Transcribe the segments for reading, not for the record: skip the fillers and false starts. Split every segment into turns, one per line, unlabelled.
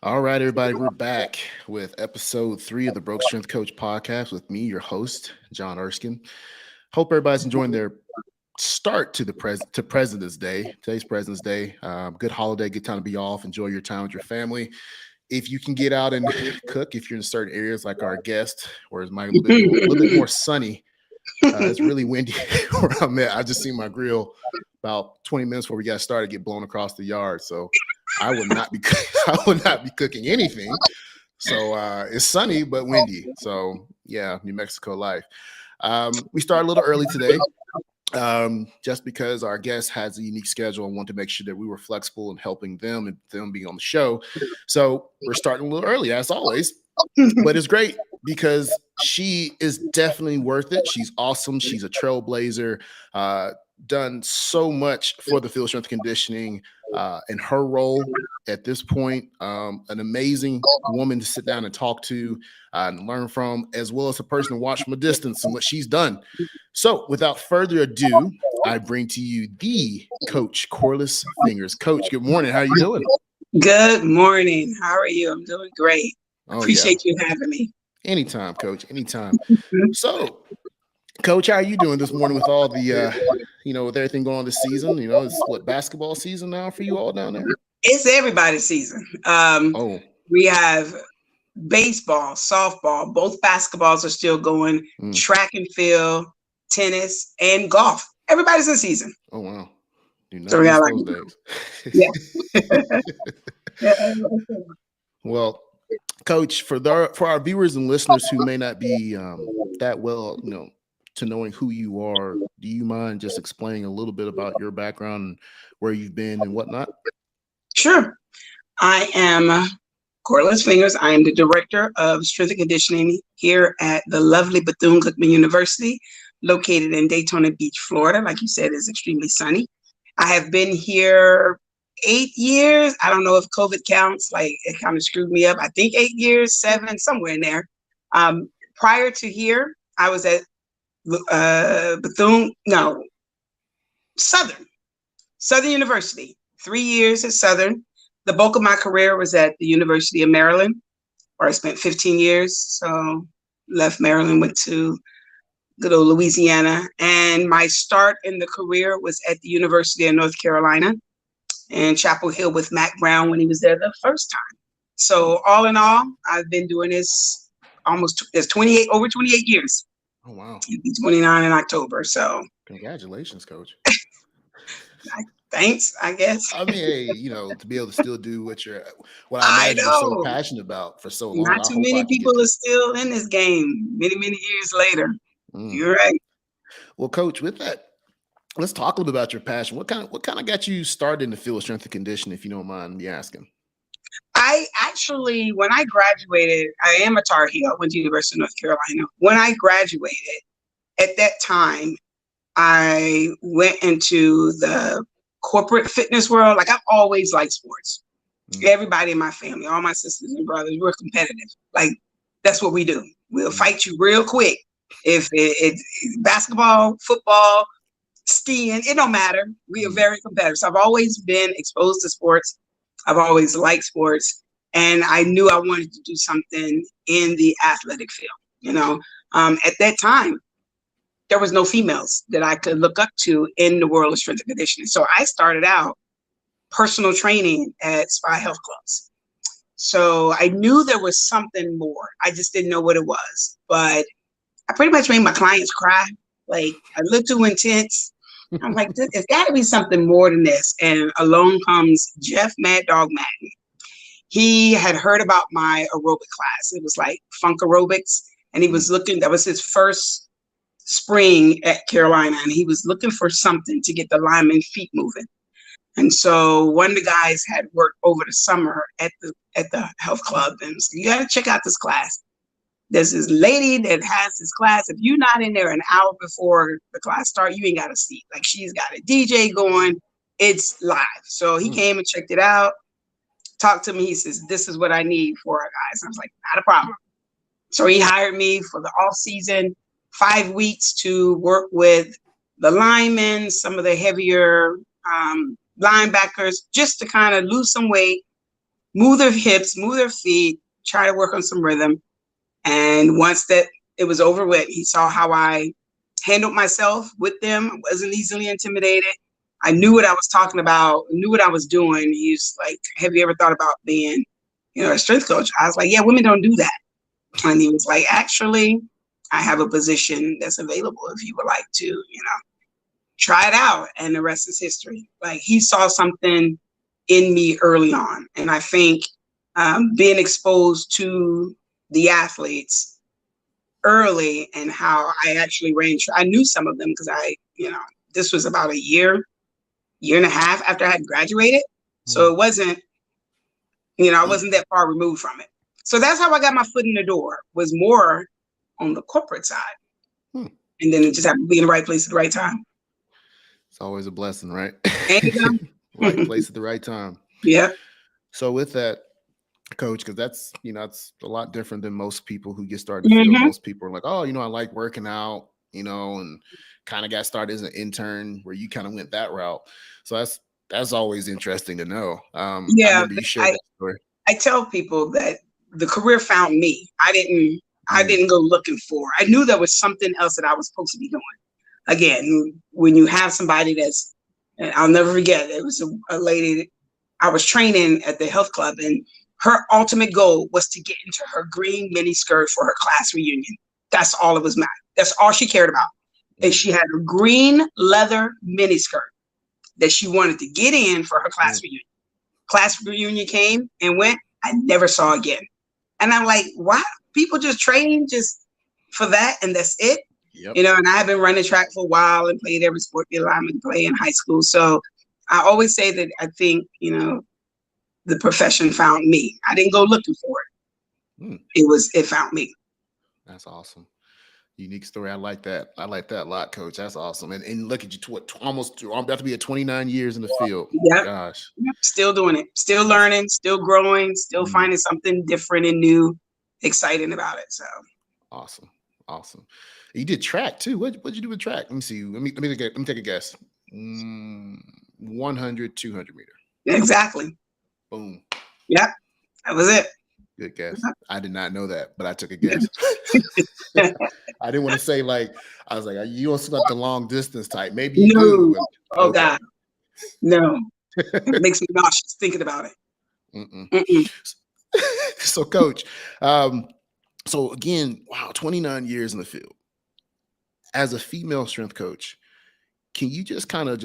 All right, everybody, we're back with episode 3 of the Broke Strength Coach podcast with me, your host, John Erskine. Hope everybody's enjoying their start to President's Day. Today's President's Day. Good holiday, good time to be off. Enjoy your time with your family. If you can get out and cook, if you're in certain areas like our guest, where it's might a little bit more sunny, it's really windy where I'm at. I just seen my grill about 20 minutes before we got started get blown across the yard. So I would not be I would not be cooking anything. So it's sunny but windy. So yeah, New Mexico life. We started a little early today. Just because our guest has a unique schedule and want to make sure that we were flexible in helping them and them being on the show. So we're starting a little early as always, but it's great because she is definitely worth it. She's awesome. She's a trailblazer, done so much for the field strength conditioning in her role at this point. An amazing woman to sit down and talk to and learn from, as well as a person to watch from a distance and what she's done. So without further ado, I bring to you the Coach Corliss Fingers. Coach, good morning. How are you doing?
Good morning. How are you? I'm doing great.
Oh,
Appreciate you having me.
Anytime, Coach. Anytime. So, Coach, how are you doing this morning with all the, with everything going on this season? It's what, basketball season now for you all down there?
It's everybody's season. We have baseball, softball, both basketballs are still going, track and field, tennis, and golf. Everybody's in season.
Oh, wow. Do not miss those days.
Yeah.
Well, Coach, for our viewers and listeners who may not be that well, to knowing who you are, do you mind just explaining a little bit about your background and where you've been and whatnot?
Sure. I am Corliss Fingers. I am the Director of Strength and Conditioning here at the lovely Bethune-Cookman University, located in Daytona Beach, Florida. Like you said, it's extremely sunny. I have been here 8 years. I don't know if COVID counts. Like, it kind of screwed me up. I think 8 years, 7, somewhere in there. Prior to here, I was at Southern University. 3 years at Southern. The bulk of my career was at the University of Maryland, where I spent 15 years. So left Maryland, went to good old Louisiana. And my start in the career was at the University of North Carolina in Chapel Hill with Mac Brown when he was there the first time. So all in all, I've been doing this over 28 years.
Oh, wow.
It'll be 29 in October. So
congratulations, Coach.
Thanks, I guess.
I mean, hey, to be able to still do what I imagine you're so passionate about for so long.
Not too many people are still in this game many, many years later. You're right.
Well, Coach, with that, let's talk a little bit about your passion. What kind of got you started in the field of strength and conditioning, if you don't mind me asking?
I actually, when I graduated, I am a Tar Heel. I went to University of North Carolina. When I graduated, at that time, I went into the corporate fitness world. Like, I've always liked sports. Everybody in my family, all my sisters and brothers, we're competitive. Like, that's what we do. We'll fight you real quick. If it's basketball, football, skiing, it don't matter. We are very competitive. So I've always been exposed to sports. I've always liked sports. And I knew I wanted to do something in the athletic field. At that time, there was no females that I could look up to in the world of strength and conditioning. So I started out personal training at spa health clubs. So I knew there was something more. I just didn't know what it was. But I pretty much made my clients cry. Like, a little too intense. I'm like, there's got to be something more than this. And along comes Jeff Mad Dog Madden. He had heard about my aerobic class. It was like funk aerobics. And he was looking, that was his first spring at Carolina. And he was looking for something to get the lineman feet moving. And so one of the guys had worked over the summer at the health club and was like, you got to check out this class. There's this lady that has this class. If you're not in there an hour before the class starts, you ain't got a seat. Like, she's got a DJ going. It's live. So he came and checked it out, talked to me. He says, this is what I need for our guys. And I was like, not a problem. So he hired me for the off season, 5 weeks to work with the linemen, some of the heavier linebackers, just to kind of lose some weight, move their hips, move their feet, try to work on some rhythm. And once that it was over with, he saw how I handled myself with them. I wasn't easily intimidated. I knew what I was talking about, knew what I was doing. He's like, have you ever thought about being, a strength coach? I was like, yeah, women don't do that. And he was like, actually, I have a position that's available if you would like to, try it out. And the rest is history. Like, he saw something in me early on. And I think being exposed to the athletes early and how I actually I knew some of them because this was about a year and a half after I had graduated. So it wasn't, I wasn't that far removed from it. So that's how I got my foot in the door, was more on the corporate side. And then it just happened to be in the right place at the right time.
It's always a blessing, right?
Right
place at the right time.
Yeah.
So with that, Coach, because that's, it's a lot different than most people who get started in the field. Most people are like, oh, I like working out, and kind of got started as an intern, where you kind of went that route. So that's always interesting to know.
Yeah,
you shared that story.
I tell people that the career found me. I didn't go looking for. I knew there was something else that I was supposed to be doing. Again, when you have somebody and I'll never forget, it was a lady I was training at the health club, and her ultimate goal was to get into her green mini skirt for her class reunion. That's all it was matter. That's all she cared about. And she had a green leather mini skirt that she wanted to get in for her class reunion. Class reunion came and went. I never saw again. And I'm like, why? People just train just for that, and that's it.
Yep.
And I have been running track for a while and played every sport that I'm going to play in high school. So I always say that I think, the profession found me. I didn't go looking for it. It found me.
That's awesome. Unique story. I like that. I like that a lot, Coach. That's awesome. And look at you, I'm about to be at 29 years in the field.
Yeah.
Gosh.
Yep. Still doing it. Still learning, still growing, still finding something different and new, exciting about it. So
awesome. You did track too. What'd you do with track? Let me see. Let me take a guess. 100, 200 meter.
Exactly.
Boom.
Yep. That was it.
Good guess. I did not know that, but I took a guess. I didn't want to say I was like, you also got the long distance type. Maybe you do.
Oh God. No. It makes me nauseous thinking about it.
So, Coach, so again, wow, 29 years in the field. As a female strength coach, can you just kind of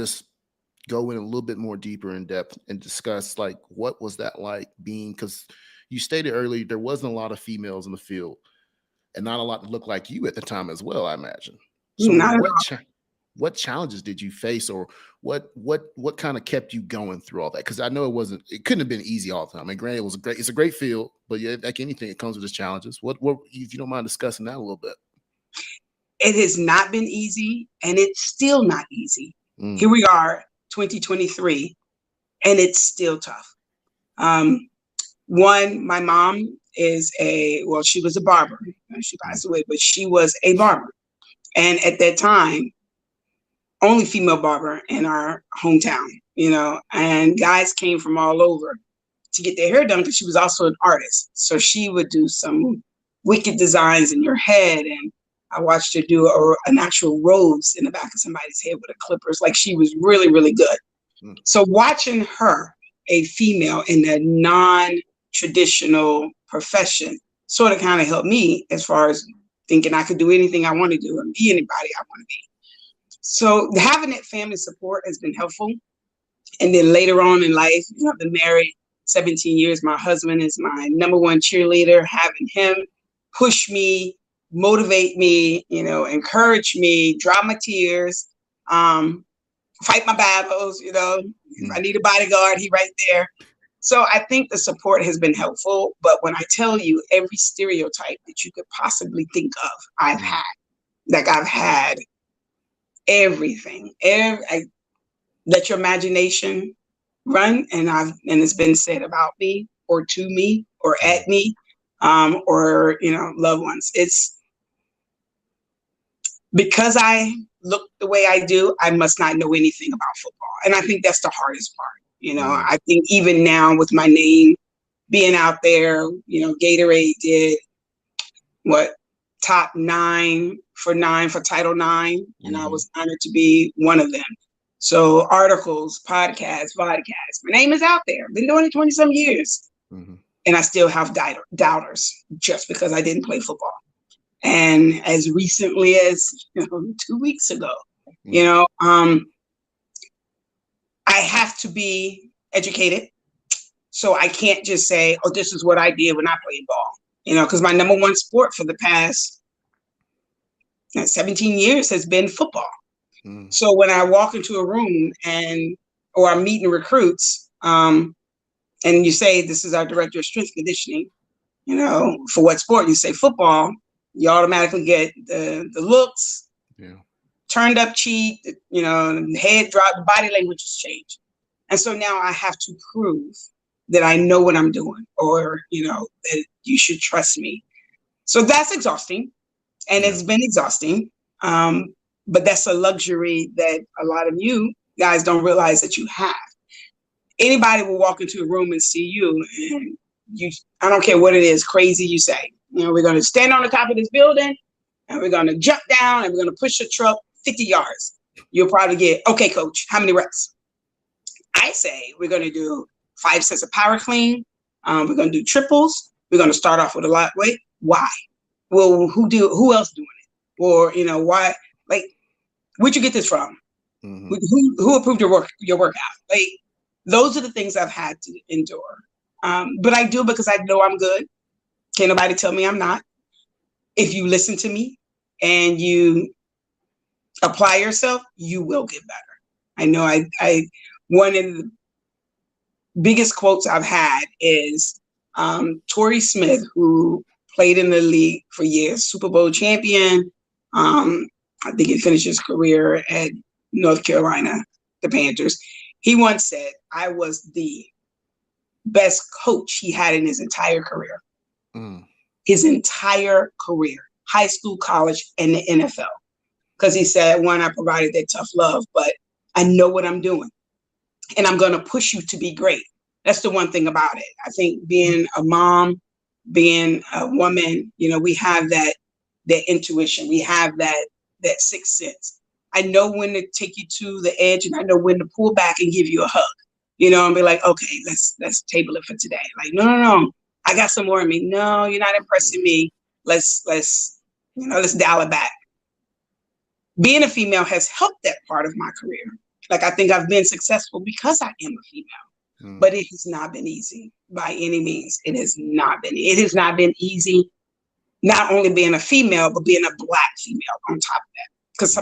go in a little bit more deeper in depth and discuss what was that like being, because you stated earlier there wasn't a lot of females in the field and not a lot that looked like you at the time as well, I imagine. So what challenges did you face, or what kind of kept you going through all that? Because I know it couldn't have been easy all the time. I mean, granted, it's a great field, but yeah, like anything, it comes with its challenges. What if you don't mind discussing that a little bit?
It has not been easy, and it's still not easy. Here we are, 2023, and it's still tough. One, my mom she was a barber. She passed away, but she was a barber. And at that time, only female barber in our hometown, and guys came from all over to get their hair done because she was also an artist. So she would do some wicked designs in your head. And I watched her do an actual rose in the back of somebody's head with a clippers. Like, she was really, really good. So watching her, a female in a non-traditional profession, sort of kind of helped me as far as thinking I could do anything I want to do and be anybody I want to be. So having that family support has been helpful. And then later on in life, I've been married 17 years. My husband is my number one cheerleader. Having him push me, motivate me, encourage me, dry my tears, fight my battles, if I need a bodyguard, he right there. So I think the support has been helpful. But when I tell you every stereotype that you could possibly think of, I've had everything. I let your imagination run, and it's been said about me or to me or at me, or loved ones. It's because I look the way I do, I must not know anything about football. And I think that's the hardest part. I think even now with my name being out there, Gatorade did what, top 9 for Title IX, and I was honored to be one of them. So articles, podcasts, vodcasts, my name is out there. Been doing it 20 some years. And I still have doubters just because I didn't play football. And as recently as 2 weeks ago, I have to be educated. So I can't just say, oh, this is what I did when I played ball, because my number one sport for the past 17 years has been football. So when I walk into a room or I'm meeting recruits, and you say, this is our director of strength conditioning, for what sport? You say football, you automatically get the looks, turned up cheek, head drop, the body language has changed. And so now I have to prove that I know what I'm doing, or, that you should trust me. So that's exhausting. And it's been exhausting. But that's a luxury that a lot of you guys don't realize that you have. Anybody will walk into a room and see you, and I don't care what it is, crazy you say. We're going to stand on the top of this building, and we're going to jump down, and we're going to push the truck 50 yards. You'll probably get, okay, coach, how many reps? I say we're going to do 5 sets of power clean. We're going to do triples. We're going to start off with a lot weight. Why? Well, who else doing it? Or, why? Like, where'd you get this from? Who approved your workout? Like, those are the things I've had to endure. But I do because I know I'm good. Can't nobody tell me I'm not. If you listen to me and you apply yourself, you will get better. I know one of the biggest quotes I've had is Torrey Smith, who played in the league for years, Super Bowl champion. I think he finished his career at North Carolina, the Panthers. He once said, I was the best coach he had in his entire career. His entire career, high school, college, and the NFL. Because he said, one, I provided that tough love, but I know what I'm doing. And I'm going to push you to be great. That's the one thing about it. I think being a mom, being a woman, we have that intuition. We have that sixth sense. I know when to take you to the edge, and I know when to pull back and give you a hug, and be like, okay, let's table it for today. Like, no, I got some more in me. No, you're not impressing me. Let's dial it back. Being a female has helped that part of my career. Like, I think I've been successful because I am a female, but it has not been easy by any means. It has not been easy, not only being a female, but being a Black female on top of that. Because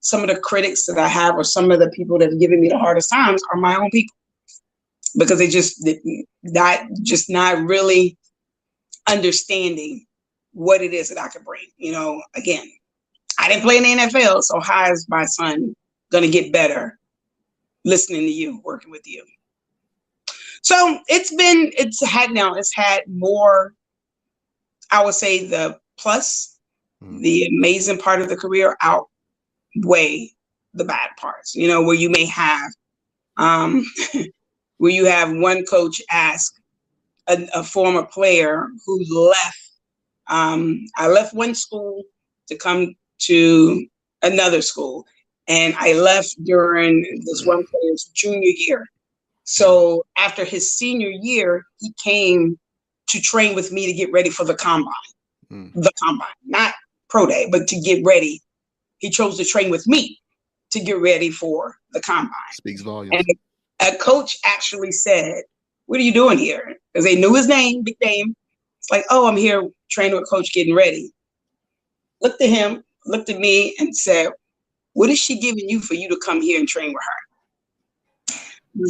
some of the critics that I have, or some of the people that have given me the hardest times, are my own people, because they just not really understanding what it is that I could bring. Again, I didn't play in the NFL, so how is my son going to get better listening to you, working with you? So it's had more, I would say, the plus, the amazing part of the career outweigh the bad parts, where you may have, where you have one coach ask a former player who left. I left one school to come to another school, and I left during this one player's junior year. So after his senior year, he came to train with me to get ready for the combine. The combine, not pro day, but to get ready. He chose to train with me to get ready for the combine.
Speaks volumes.
And a coach actually said, what are you doing here? Because they knew his name, big name. It's like, oh, I'm here training with coach, getting ready. Looked at him, looked at me, and said, what is she giving you for you to come here and train with her?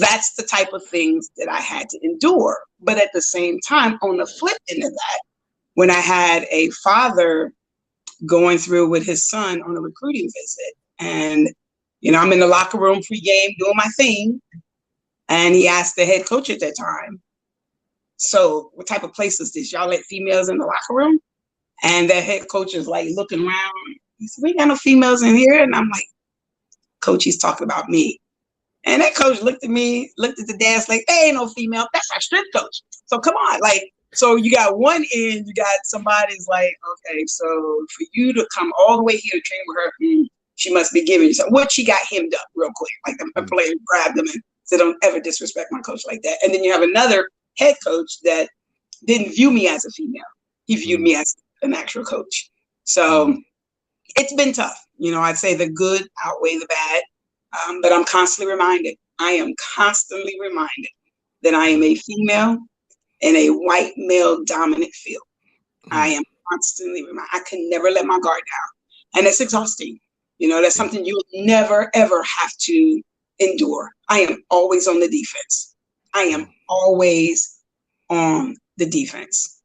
That's the type of things that I had to endure. But at the same time, on the flip end of that, when I had a father going through with his son on a recruiting visit, and, I'm in the locker room pregame doing my thing, and he asked the head coach at that time, so what type of place is this? Y'all let females in the locker room? And that head coach is like looking around. He said, we got no females in here. And I'm like, coach, he's talking about me. And that coach looked at me, looked at the desk like, there ain't no female. That's our strength coach. So come on, like, so you got one end, you got somebody's like, okay, so for you to come all the way here to train with her, she must be giving you something. What she got hemmed up real quick. Like the player grabbed them and said, don't ever disrespect my coach like that. And then you have another head coach that didn't view me as a female. He viewed me as an actual coach. So it's been tough. You know, I'd say the good outweigh the bad. But I'm constantly reminded. I am constantly reminded that I am a female in a white male dominant field. I am constantly reminded. I can never let my guard down. And it's exhausting. You know, that's something you'll never, ever have to endure. I am always on the defense. I am always on the defense.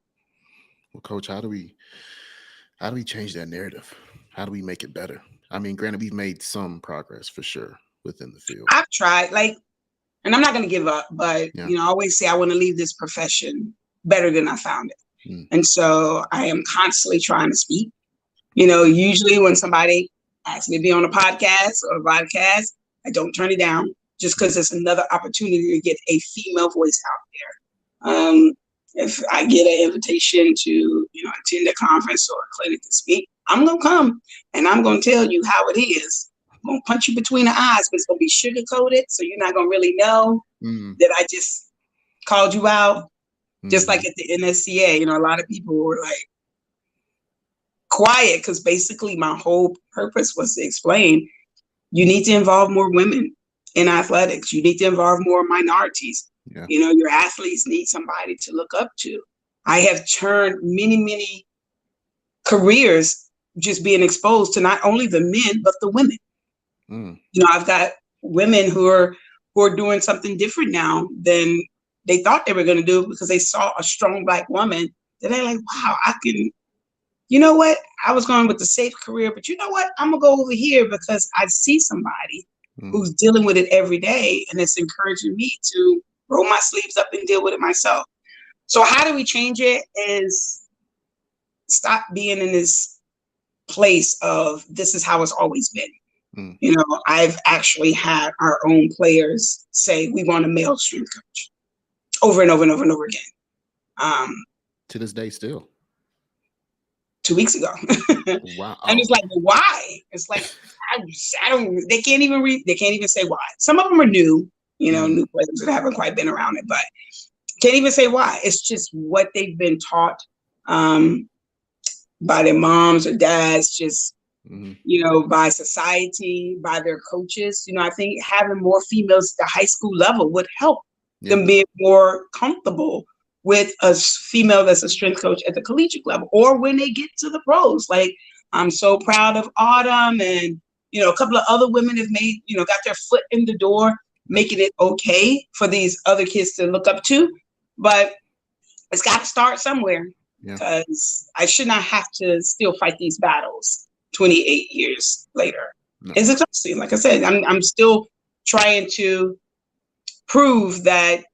Well, Coach, how do we change that narrative? How do we make it better? I mean, granted, we've made some progress for sure within the field.
I've tried, like, and I'm not going to give up, but, you know, I always say I want to leave this profession better than I found it. And so I am constantly trying to speak. You know, usually when somebody asks me to be on a podcast or a podcast, I don't turn it down just because it's another opportunity to get a female voice out there. If I get an invitation to, you know, attend a conference or a clinic to speak, I'm going to come and I'm going to tell you how it is. I'm going to punch you between the eyes, but it's going to be sugar coated. So you're not going to really know that I just called you out. Just like at the NSCA, you know, a lot of people were like quiet because basically my whole purpose was to explain you need to involve more women in athletics. You need to involve more minorities. Yeah. You know, your athletes need somebody to look up to. I have turned many, many careers just being exposed to not only the men, but the women. You know, I've got women who are doing something different now than they thought they were going to do because they saw a strong Black woman that they're like, wow, I can, you know what? I was going with the safe career, but you know what? I'm going to go over here because I see somebody who's dealing with it every day. And it's encouraging me to roll my sleeves up and deal with it myself. So how do we change it is stop being in this place of this is how it's always been. You know, I've actually had our own players say, we want a male strength coach over and over and over and over again.
To this day still.
2 weeks ago.
Wow.
And it's like, why? It's like, I don't, they can't even say why. Some of them are new, you know, new players that haven't quite been around it, but can't even say why. It's just what they've been taught by their moms or dads, just, you know, by society, by their coaches. You know, I think having more females at the high school level would help them being more comfortable with a female that's a strength coach at the collegiate level or when they get to the pros. Like, I'm so proud of Autumn and, you know, a couple of other women have made, you know, got their foot in the door, making it okay for these other kids to look up to. But it's got to start somewhere because I should not have to still fight these battles 28 years later. No. It's exhausting. Like I said, I'm still trying to prove that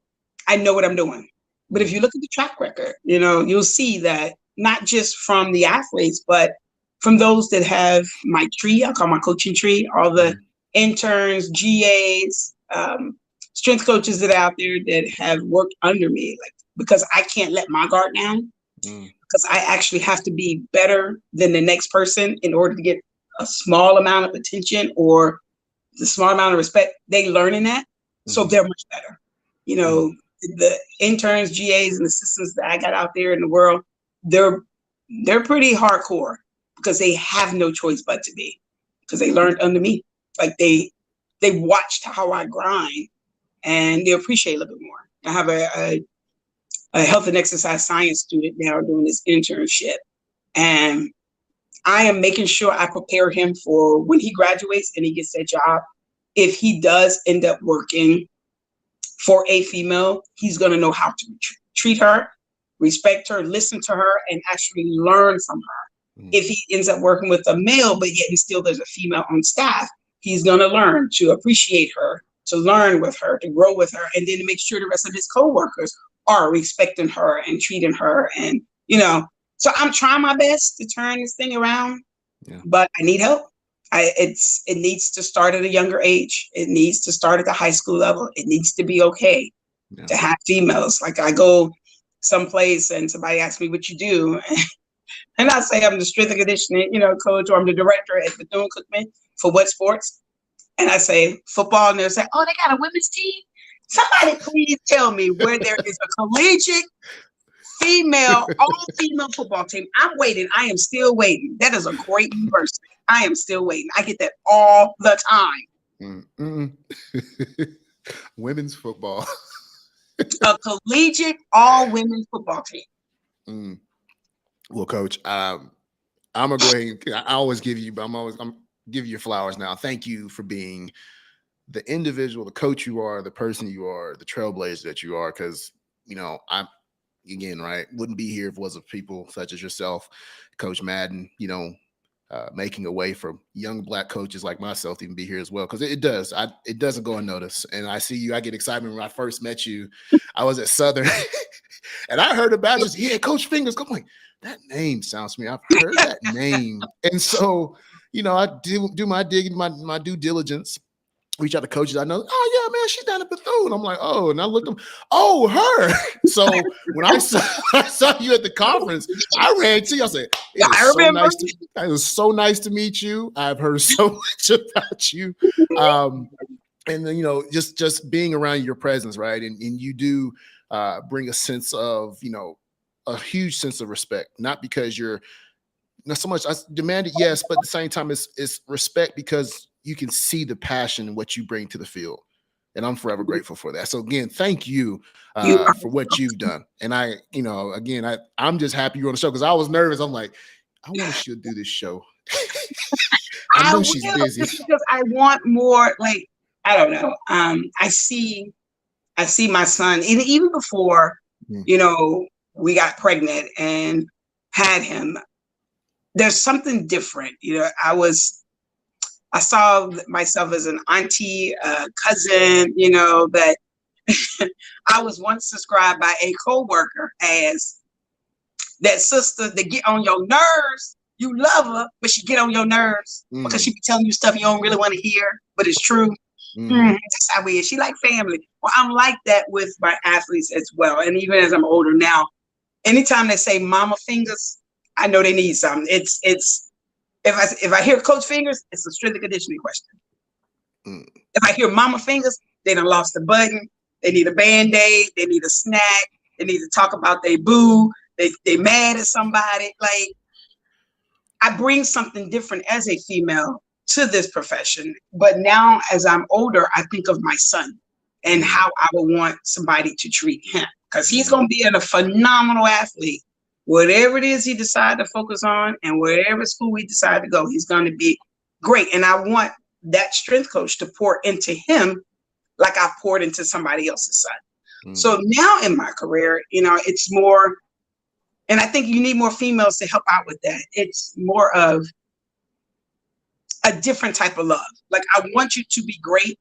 I know what I'm doing. But if you look at the track record, you know, you'll see that not just from the athletes, but from those that have my tree, I call my coaching tree, all the interns, GAs, strength coaches that are out there that have worked under me, like, because I can't let my guard down, because I actually have to be better than the next person in order to get a small amount of attention or the small amount of respect. They learning that. So they're much better. You know, the interns, GAs, and assistants that I got out there in the world, they're pretty hardcore because they have no choice but to be, because they learned under me. Like they watched how I grind and they appreciate a little bit more. I have a health and exercise science student now doing this internship, and I am making sure I prepare him for when he graduates and he gets that job. If he does end up working for a female, he's going to know how to treat her, respect her, listen to her, and actually learn from her. If he ends up working with a male, but yet still there's a female on staff, he's going to learn to appreciate her, to learn with her, to grow with her, and then to make sure the rest of his coworkers are respecting her and treating her. And, you know, so I'm trying my best to turn this thing around, but I need help. It needs to start at a younger age. It needs to start at the high school level. It needs to be okay to have females. Like I go someplace and somebody asks me what you do, and I say I'm the strength and conditioning, coach, or I'm the director at Bethune-Cookman for what sports? And I say football, and they'll say, oh, they got a women's team? Somebody please tell me where there is a collegiate all-female football team. I'm waiting. I am still waiting. That is a great university. I am still waiting. I get that all the time.
Women's football.
A collegiate all-women's football team.
Well, Coach, I'm gonna go ahead. I always give you, but I'm give you your flowers now. Thank you for being the individual, the coach you are, the person you are, the trailblazer that you are. Because I'm right, wouldn't be here if it wasn't people such as yourself, Coach Madden. Making a way for young Black coaches like myself to even be here as well, because it doesn't go unnoticed. And I see you. I get excited when I first met you. I was at Southern, and I heard about just Coach Fingers. I'm like, that name sounds familiar. I've heard that name, and so I do my digging, my due diligence. Reach out to coaches I know. Oh yeah, man, she's down at Bethune. I'm like, oh, and I looked them. Oh, her. So when I saw you at the conference, I ran to you. I said, it was so nice to meet you. I've heard so much about you. And then just being around your presence, right? And you do bring a sense of a huge sense of respect, not because you're not so much I demanded, yes, but at the same time, it's respect because you can see the passion and what you bring to the field. And I'm forever grateful for that. So again, thank you for what you've done. And I'm just happy you're on the show, because I was nervous. I'm like, I wonder if she'll do this show. I know she's busy.
Because I want more, I don't know. I see my son, and even before, we got pregnant and had him, there's something different. I saw myself as an auntie, cousin, that I was once described by a coworker as that sister that get on your nerves. You love her, but she get on your nerves because she be telling you stuff you don't really want to hear, but it's true. That's how we is. She like family. Well, I'm like that with my athletes as well. And even as I'm older now, anytime they say mama fingers, I know they need something. It's if I hear Coach Fingers, it's a strength and conditioning question. If I hear Mama Fingers, they done lost a button. They need a Band-Aid. They need a snack. They need to talk about their boo. They mad at somebody. I bring something different as a female to this profession. But now as I'm older, I think of my son and how I would want somebody to treat him, because he's going to be a phenomenal athlete. Whatever it is he decide to focus on and wherever school we decide to go, he's going to be great. And I want that strength coach to pour into him like I've poured into somebody else's son. So now in my career, it's more, and I think you need more females to help out with that. It's more of a different type of love. I want you to be great,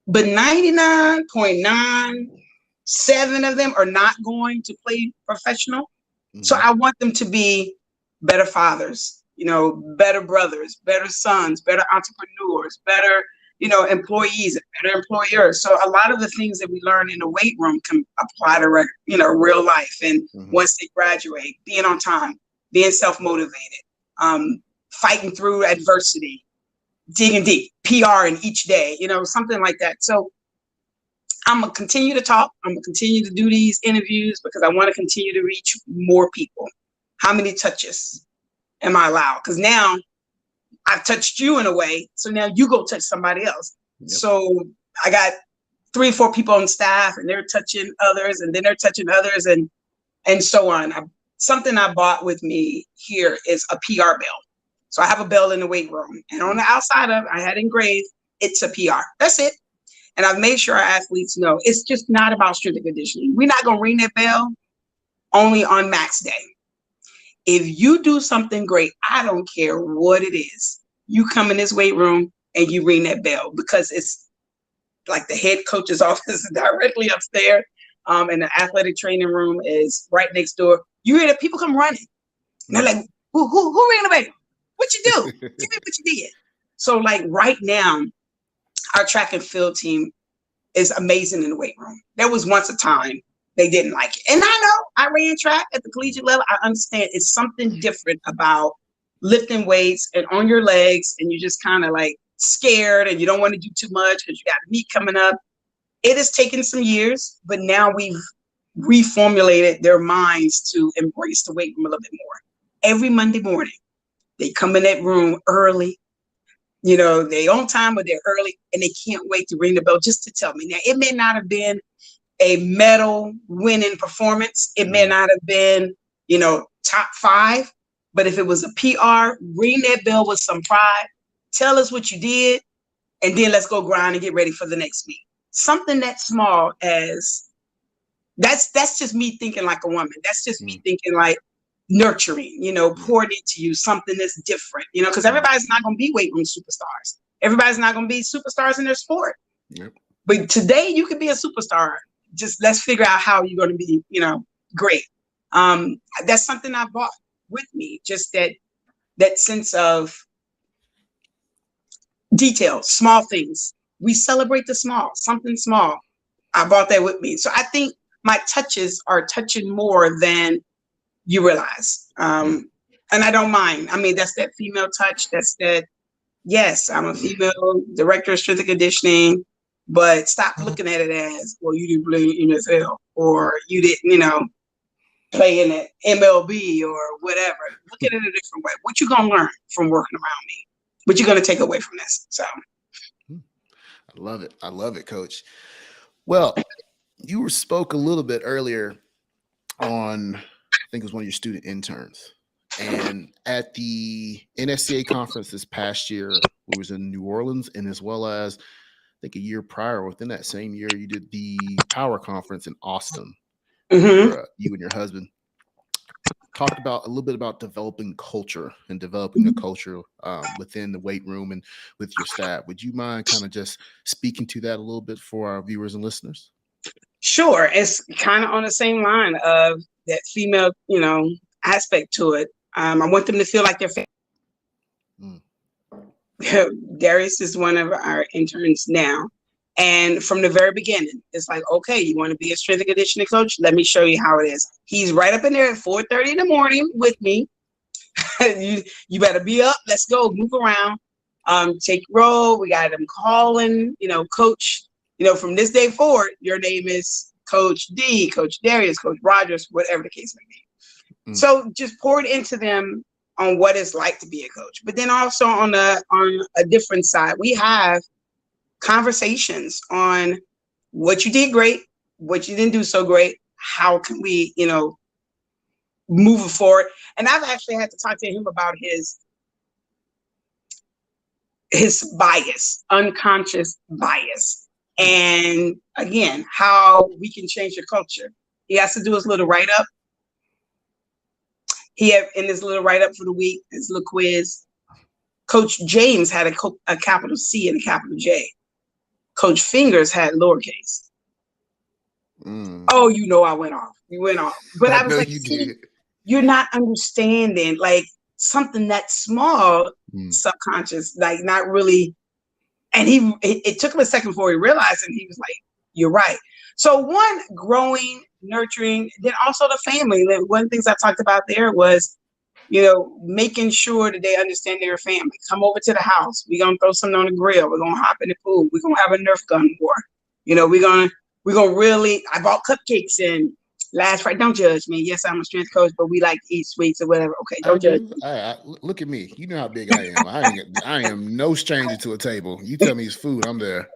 but 99.97 of them are not going to play professional. So I want them to be better fathers, better brothers, better sons, better entrepreneurs, better, employees, better employers. So a lot of the things that we learn in the weight room can apply to, real life. And once they graduate, being on time, being self-motivated, fighting through adversity, digging deep, PR in each day, something like that. So I'm going to continue to talk. I'm going to continue to do these interviews because I want to continue to reach more people. How many touches am I allowed? Because now I've touched you in a way. So now you go touch somebody else. Yep. So I got 3 or 4 people on staff, and they're touching others, and then they're touching others, and so on. Something I bought with me here is a PR bell. So I have a bell in the weight room, and on the outside of it, I had engraved, it's a PR. That's it. And I've made sure our athletes know it's just not about strength and conditioning. We're not going to ring that bell only on max day. If you do something great, I don't care what it is. You come in this weight room and you ring that bell, because it's like the head coach's office is directly upstairs. And the athletic training room is right next door. You hear that people come running. And they're like, who rang the bell? What you do? Tell me what you did. So right now, our track and field team is amazing in the weight room. There was once a time They didn't like it. And I know I ran track at the collegiate level. I understand it's something different about lifting weights and on your legs, and you're just kind of like scared and you don't want to do too much because you got a meet coming up. It has taken some years, but now we've reformulated their minds to embrace the weight room a little bit more. Every Monday morning, they come in that room early. You know, they on time, but they're early, and they can't wait to ring the bell just to tell me. Now, it may not have been a medal winning performance. It may not have been, you know, top 5, but if it was a PR, ring that bell with some pride. Tell us what you did, and then let's go grind and get ready for the next meet. Something that small as that's just me thinking like a woman. That's just me thinking like nurturing, you know, poured into you something that's different, you know, because everybody's not going to be weight room superstars. Everybody's not going to be superstars in their sport.
Yep.
But today you can be a superstar. Just let's figure out how you're going to be, you know, great. That's something I brought with me. Just that sense of detail, small things. We celebrate the small, something small. I brought that with me. So I think my touches are touching more than you realize. And I don't mind. I mean, that's that female touch. That's that, yes, I'm a female director of strength and conditioning, but stop looking at it as, well, you didn't play in NFL or you didn't, you know, play in the MLB or whatever. Look at it a different way. What you going to learn from working around me? What you going to take away from this? So.
I love it. I love it, Coach. Well, you spoke a little bit earlier on, I think it was one of your student interns. And at the NSCA conference this past year, it was in New Orleans, and as well as I think a year prior, within that same year, you did the Power Conference in Austin. Where, you and your husband talked about a little bit about developing culture and developing a culture within the weight room and with your staff. Would you mind kind of just speaking to that a little bit for our viewers and listeners?
Sure. It's kind of on the same line of that female, you know, aspect to it. I want them to feel like they're family. Darius is one of our interns now. And from the very beginning, it's like, okay, you want to be a strength and conditioning coach? Let me show you how it is. He's right up in there at 4:30 in the morning with me. you better be up. Let's go. Move around. Take roll. We got him calling, you know, coach, you know, from this day forward, your name is Coach D, Coach Darius, Coach Rogers, whatever the case may be. So just poured into them on what it's like to be a coach. But then also on a different side, we have conversations on what you did great, what you didn't do so great, how can we, you know, move forward. And I've actually had to talk to him about his bias, unconscious bias. And again, how we can change the culture. He has to do his little write-up. He had in his little write-up for the week, his little quiz, Coach James had a capital C and a capital J. Coach Fingers had lowercase. Oh, you know, I went off. We went off. But I was like, you're not understanding, like something that small, subconscious, like not really. And it took him a second before he realized, and he was like, you're right. So one, growing, nurturing, then also the family. One of the things I talked about there was, you know, making sure that they understand their family. Come over to the house. We're going to throw something on the grill. We're going to hop in the pool. We're going to have a Nerf gun war. You know, we're going to really, I bought cupcakes and last Friday. Don't judge me. Yes, I'm a strength coach, but we like to eat sweets or whatever. Okay, don't judge me.
Look at me. You know how big I am. I am no stranger to a table. You tell me it's food, I'm there.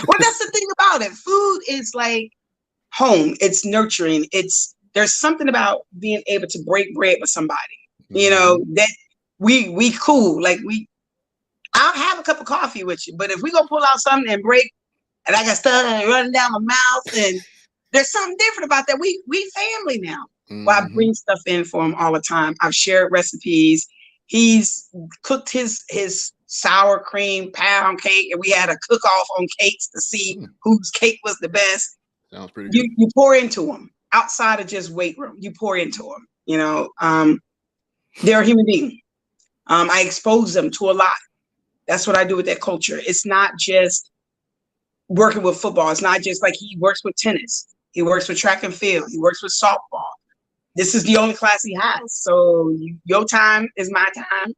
Well, that's the thing about it. Food is like home. It's nurturing. There's something about being able to break bread with somebody. You know, that we cool. Like I'll have a cup of coffee with you, but if we gonna pull out something and break, and I got stuff running down my mouth, and there's something different about that. We family now. Well, I bring stuff in for him all the time. I've shared recipes. He's cooked his sour cream pound cake, and we had a cook off on cakes to see whose cake was the best.
Sounds pretty good.
You pour into them outside of just weight room. You pour into them. You know, they're a human being. I expose them to a lot. That's what I do with that culture. It's not just working with football. It's not just like he works with tennis. He works with track and field. He works with softball. This is the only class he has. So your time is my time.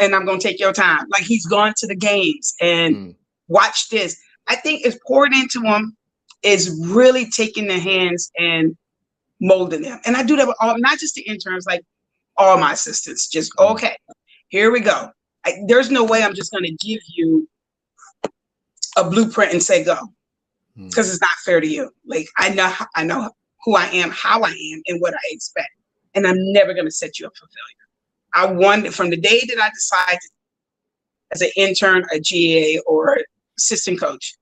And I'm going to take your time. Like, he's gone to the games and watch this. I think it's poured into him is really taking their hands and molding them. And I do that with all, not just the interns, like all my assistants. Just, okay, here we go. There's no way I'm just going to give you a blueprint and say go, because it's not fair to you. Like, I know who I am, how I am, and what I expect. And I'm never going to set you up for failure. I wanted, from the day that I decided as an intern, a GA, or assistant coach,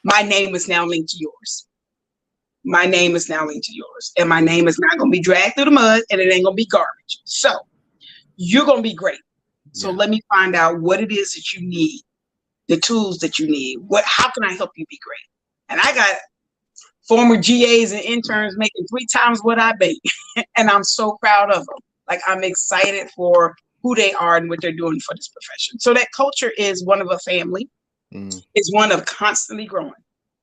my name is now linked to yours. My name is now linked to yours. And my name is not going to be dragged through the mud, and it ain't going to be garbage. So you're going to be great. So let me find out what it is that you need, the tools that you need. How can I help you be great? And I got former GAs and interns making 3 times what I make. And I'm so proud of them. Like, I'm excited for who they are and what they're doing for this profession. So that culture is one of a family. It's one of constantly growing,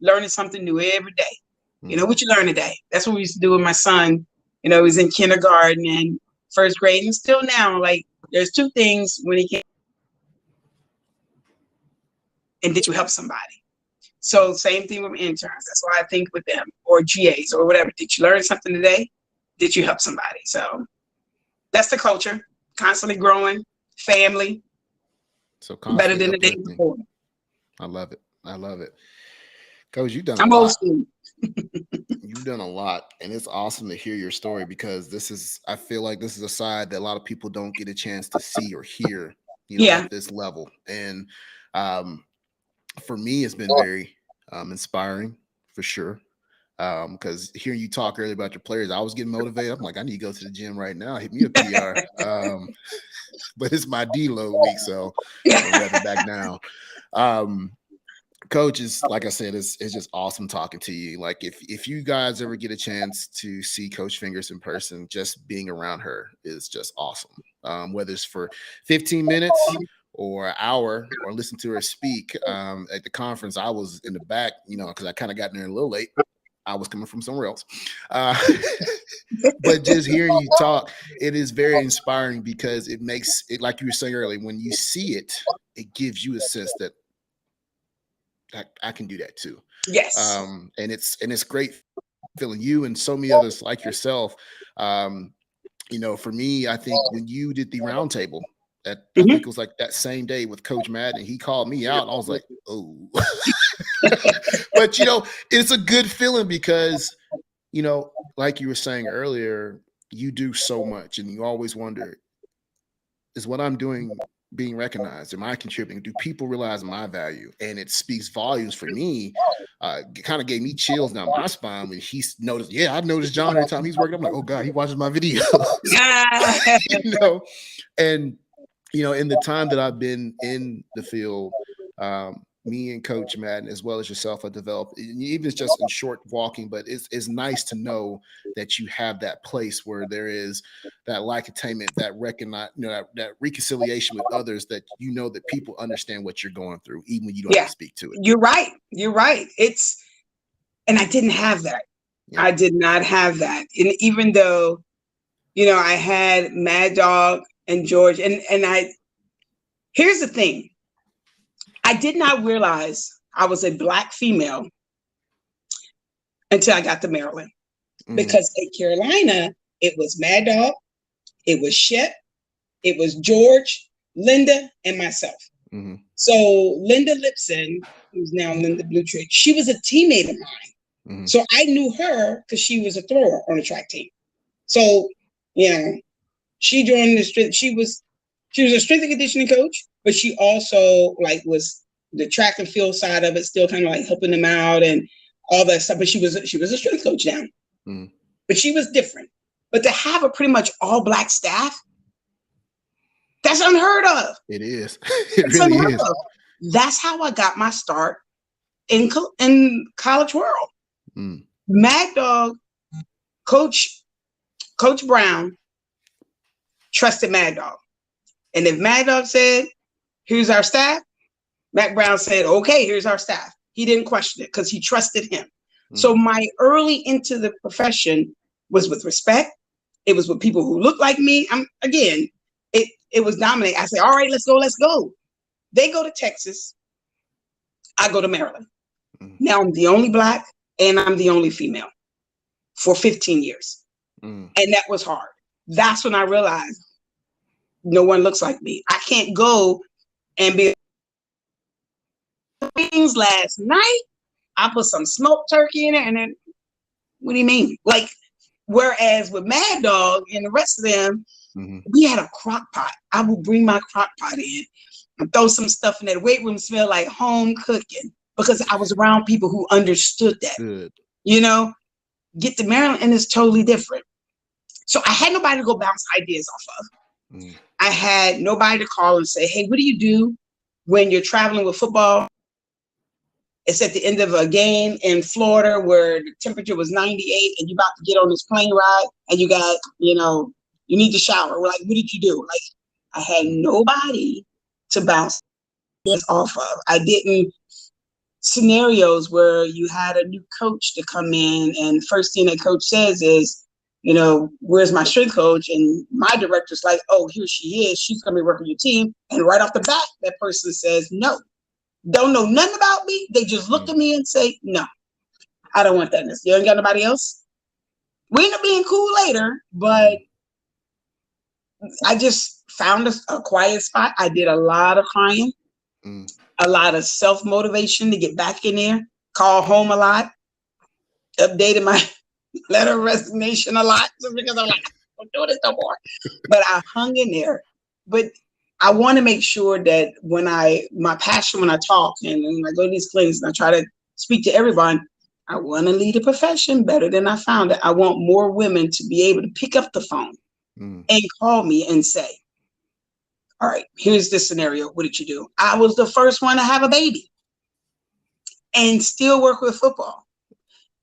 learning something new every day. You know, what you learn today. That's what we used to do with my son. You know, he's in kindergarten and first grade, and still now, like, there's 2 things when he came. And did you help somebody? So same thing with interns. That's why I think with them, or GAs or whatever. Did you learn something today? Did you help somebody? So that's the culture, constantly growing, family,
so
better than the day before.
I love it. I love it. Coach, you've done
I'm
a lot.
old school.
You've done a lot, and it's awesome to hear your story, because I feel like this is a side that a lot of people don't get a chance to see or hear, at this level. And for me, it's been very inspiring, for sure. Because hearing you talk earlier about your players, I was getting motivated. I'm like, I need to go to the gym right now. Hit me a PR. But it's my deload week, so I'm rather back down. Coach, is like I said, it's just awesome talking to you. Like, if you guys ever get a chance to see Coach Fingers in person, just being around her is just awesome. Whether it's for 15 minutes or an hour, or listen to her speak. At the conference, I was in the back, because I kind of got there a little late. I was coming from somewhere else. But just hearing you talk, it is very inspiring, because it makes it, like you were saying earlier, when you see it, it gives you a sense that I can do that too.
Yes.
And it's great feeling you and so many others like yourself. For me, I think when you did the roundtable, I think it was like that same day with Coach Madden, he called me out, and I was like, oh. But it's a good feeling, because like you were saying earlier, you do so much, and you always wonder, is what I'm doing being recognized? Am I contributing? Do people realize my value? And it speaks volumes for me. It kind of gave me chills down my spine when he noticed. Yeah, I noticed John every time he's working. I'm like, oh God, he watches my videos. And in the time that I've been in the field, me and Coach Madden, as well as yourself, have developed, even it's just in short walking, but it's nice to know that you have that place where there is that like attainment, that recognize, that reconciliation with others, that that people understand what you're going through, even when you don't have to speak to it.
You're right. And I didn't have that. Yeah. I did not have that. And even though, I had Mad Dog and George, and here's the thing. I did not realize I was a Black female until I got to Maryland. Because at Carolina, it was Mad Dog, it was Shep, it was George, Linda, and myself. So Linda Lipson, who's now Linda Bluetrick, she was a teammate of mine. So I knew her because she was a thrower on the track team. So, she joined the strength. She was a strength and conditioning coach, but she also was the track and field side of it, still kind of helping them out and all that stuff. But she was a strength coach now. But she was different. But to have a pretty much all Black staff, that's unheard of.
It is. It really is.
That's how I got my start in college world. Mad Dog, Coach Brown trusted Mad Dog. And if Mad Dog said, here's our staff, Mac Brown said, okay, here's our staff. He didn't question it because he trusted him. So my early into the profession was with respect. It was with people who look like me. It was dominating. I say, all right, let's go. They go to Texas. I go to Maryland. Now I'm the only Black and I'm the only female for 15 years. And that was hard. That's when I realized no one looks like me. I can't go and be things last night. I put some smoked turkey in it, and then what do you mean? Like, whereas with Mad Dog and the rest of them, we had a crock pot. I would bring my crock pot in and throw some stuff in there. The weight room smelled like home cooking because I was around people who understood that.
Good.
You know, get to Maryland and it's totally different. So I had nobody to go bounce ideas off of. I had nobody to call and say, hey, what do you do when you're traveling with football? It's at the end of a game in Florida where the temperature was 98 and you're about to get on this plane ride and you got, you need to shower. We're like, what did you do? Like, I had nobody to bounce this off of. I didn't scenarios where you had a new coach to come in and the first thing that coach says is, where's my strength coach? And my director's like, oh, here she is. She's going to be working your team. And right off the bat, that person says, no, don't know nothing about me. They just look at me and say, no, I don't want that. You ain't got nobody else. We end up being cool later, but I just found a quiet spot. I did a lot of crying, a lot of self-motivation to get back in there, call home a lot, updated my letter of resignation a lot because I'm like, I don't do this no more. But I hung in there. But I want to make sure that my passion when I talk and I go to these clinics and I try to speak to everyone, I want to lead a profession better than I found it. I want more women to be able to pick up the phone and call me and say, all right, here's this scenario. What did you do? I was the first one to have a baby and still work with football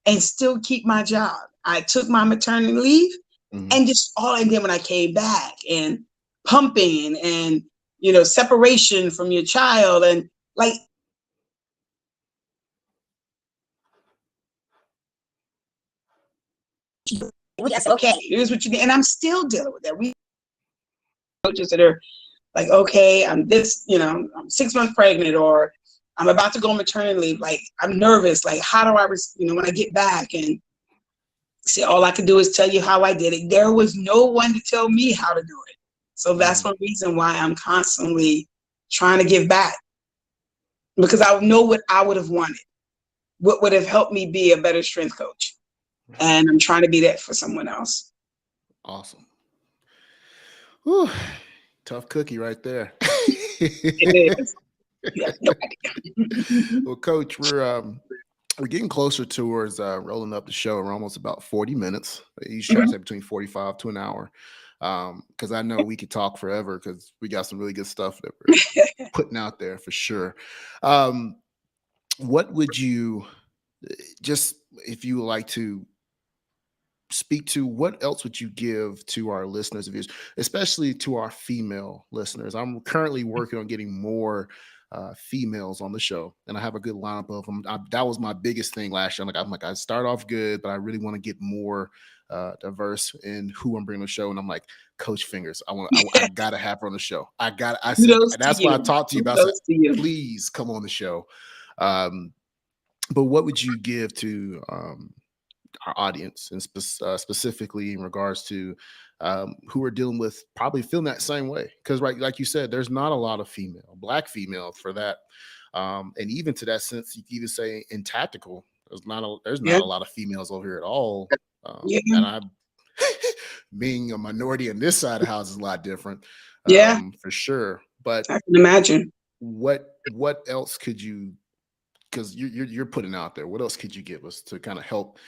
and still keep my job. I took my maternity leave and then when I came back and pumping and, separation from your child and like, okay, here's what you did. And I'm still dealing with that. We coaches that are like, okay, I'm 6 months pregnant or I'm about to go on maternity leave. Like, I'm nervous. Like, how do I, when I get back and see, all I can do is tell you how I did it. There was no one to tell me how to do it. So that's one reason why I'm constantly trying to give back because I know what I would have wanted, what would have helped me be a better strength coach. And I'm trying to be that for someone else.
Awesome. Whew. Tough cookie right there.
It is. You have no idea.
Well, Coach, we're getting closer towards rolling up the show. We're almost about 40 minutes. You try to say between 45 to an hour. Because I know we could talk forever because we got some really good stuff that we're putting out there for sure. What would you just, if you would like to speak to, what else would you give to our listeners, especially to our female listeners? I'm currently working on getting more females on the show, and I have a good lineup of them. That was my biggest thing last year. I'm like, I start off good, but I really want to get more diverse in who I'm bringing on the show. And I'm like, Coach Fingers, I gotta have her on the show. I said, and that's why I talked to you about. Please come on the show. But what would you give to our audience, and specifically in regards to who are dealing with probably feeling that same way? Because like you said, there's not a lot of Black female for that. And even to that sense, you can even say in tactical, there's not a lot of females over here at all. And I, being a minority on this side of the house, is a lot different. For sure. But
I can imagine.
What else could you, because you're putting out there, what else could you give us to kind of help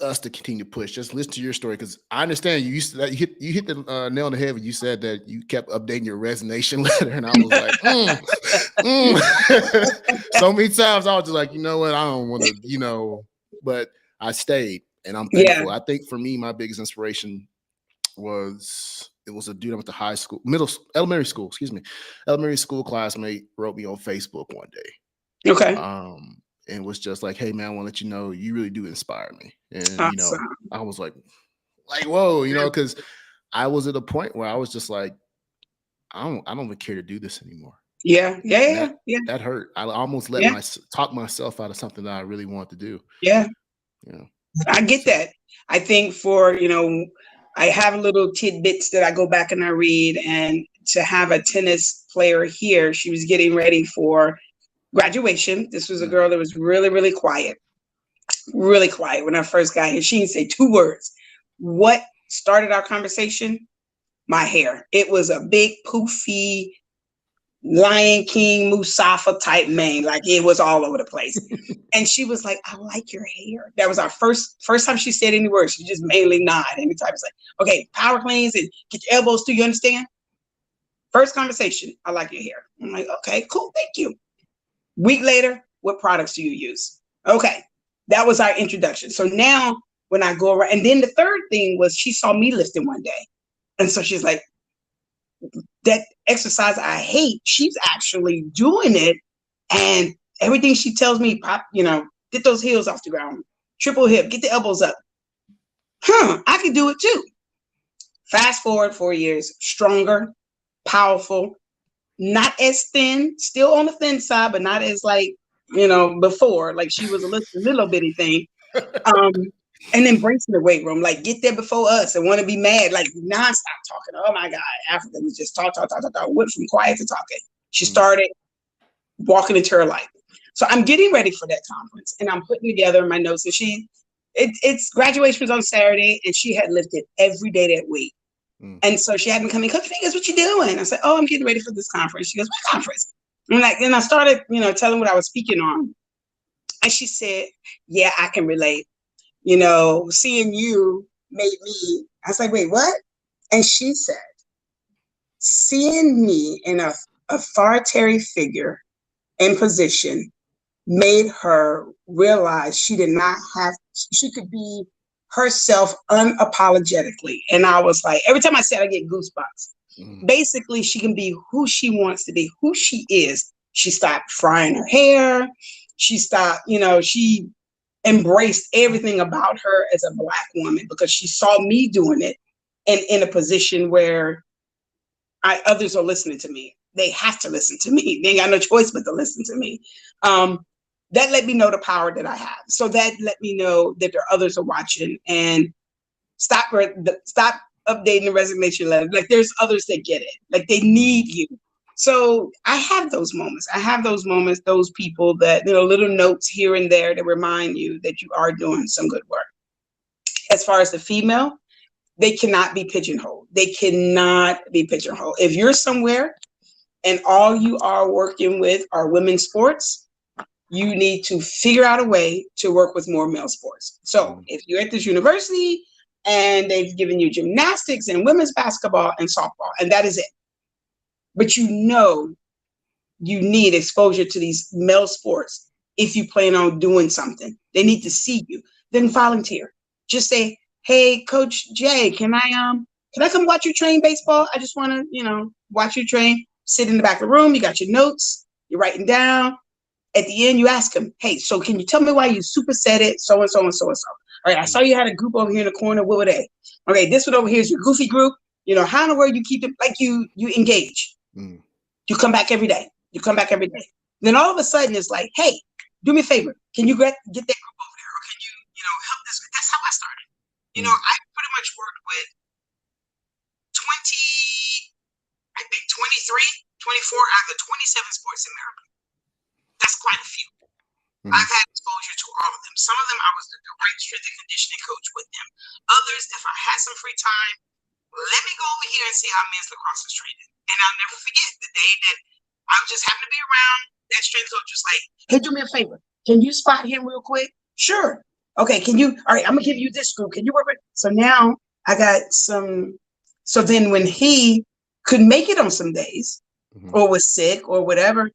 us to continue to push? Just listen to your story, because I understand you hit the nail on the head when you said that you kept updating your resignation letter, and I was like, so many times I was just like, you know what, I don't want to, but I stayed, and I'm thankful. I think for me, my biggest inspiration was a dude I went to elementary school classmate wrote me on Facebook one day.
Okay.
and was just like, "Hey man, I want to let you know you really do inspire me." And
Awesome.
I was like whoa, because I was at a point where I was just like, I don't even care to do this anymore.
Yeah, yeah,
And
yeah, yeah,
that hurt. I almost let
yeah,
talk myself out of something that I really want to do.
yeah.
You know,
I get
so
that. I think for, I have little tidbits that I go back and I read, and to have a tennis player here, she was getting ready for graduation. This was a
mm,
girl that was really quiet when I first got here. She didn't say two words. What started our conversation? My hair. It was a big, poofy, Lion King, Musafa type mane. Like it was all over the place. And she was like, "I like your hair." That was our first time she said any words. She just mainly nod anytime. It's like, "Okay, power cleans and get your elbows through." You understand? First conversation, "I like your hair." I'm like, "Okay, cool, thank you." Week later, "What products do you use?" Okay, that was our introduction. So now when I go around, and then the third thing was she saw me lifting one day. And so she's like, that exercise I hate, she's actually doing it. And everything she tells me, pop, get those heels off the ground, triple hip, get the elbows up. I can do it too. Fast forward 4 years, stronger, powerful, not as thin, still on the thin side, but not as like, before, like she was a little bitty thing. Um, and embracing the weight room, like get there before us and want to be mad, like nonstop talking. Oh my God, Africa was just talk, talk, talk, talk, talk. Went from quiet to talking. She started walking into her life. So I'm getting ready for that conference, and I'm putting together my notes. And it's graduation was on Saturday, and she had lifted every day that week.
mm,
And so she had me come in, Coach Fingers, what you doing? I said, "Oh, I'm getting ready for this conference." She goes, "What conference?" I'm like, and I started, telling what I was speaking on. And she said, "Yeah, I can relate. Seeing you made me." I was like, "Wait, what?" And she said, "Seeing me in a authoritarian figure in position made her realize she did not have, she could be herself unapologetically." And I was like, every time I say it, I get goosebumps.
mm,
Basically, she can be who she wants to be, who she is. She stopped frying her hair. She stopped, she embraced everything about her as a Black woman because she saw me doing it and in a position where others are listening to me. They have to listen to me. They ain't got no choice but to listen to me. That let me know the power that I have. So that let me know that there are others are watching, and stop updating the resignation letter. Like there's others that get it. Like they need you. So I have those moments. Those people that, little notes here and there that remind you that you are doing some good work. As far as the female, they cannot be pigeonholed. They cannot be pigeonholed. If you're somewhere and all you are working with are women's sports, you need to figure out a way to work with more male sports. So
mm,
if you're at this university and they've given you gymnastics and women's basketball and softball, and that is it, but you need exposure to these male sports. If you plan on doing something, they need to see you. Then volunteer. Just say, "Hey, Coach Jay, can I come watch you train baseball? I just want to, watch you train." Sit in the back of the room. You got your notes. You're writing down. At the end, you ask them, "Hey, so can you tell me why you superset it? So and so and so and so. All right, I saw
mm,
you had a group over here in the corner. What were they? Okay, this one over here is your goofy group. How in the world you keep it like you engage.
mm,
You come back every day. You come back every day. Then all of a sudden it's like, hey, do me a favor. Can you get that group over there? Or can you, help this? That's how I started.
mm,
I pretty much worked with 20, I think 23, 24 out of the 27 sports in America. That's quite a few.
mm,
I've had exposure to all of them. Some of them I was the direct strength and conditioning coach with them. Others, if I had some free time, let me go over here and see how men's lacrosse is treated. And I'll never forget the day that I just happened to be around. That strength coach was like, "Hey, do me a favor. Can you spot him real quick?" "Sure." "Okay, can you? All right, I'm gonna give you this group. Can you work with?" So now I got some. So then when he could make it on some days,
mm.
or was sick or whatever,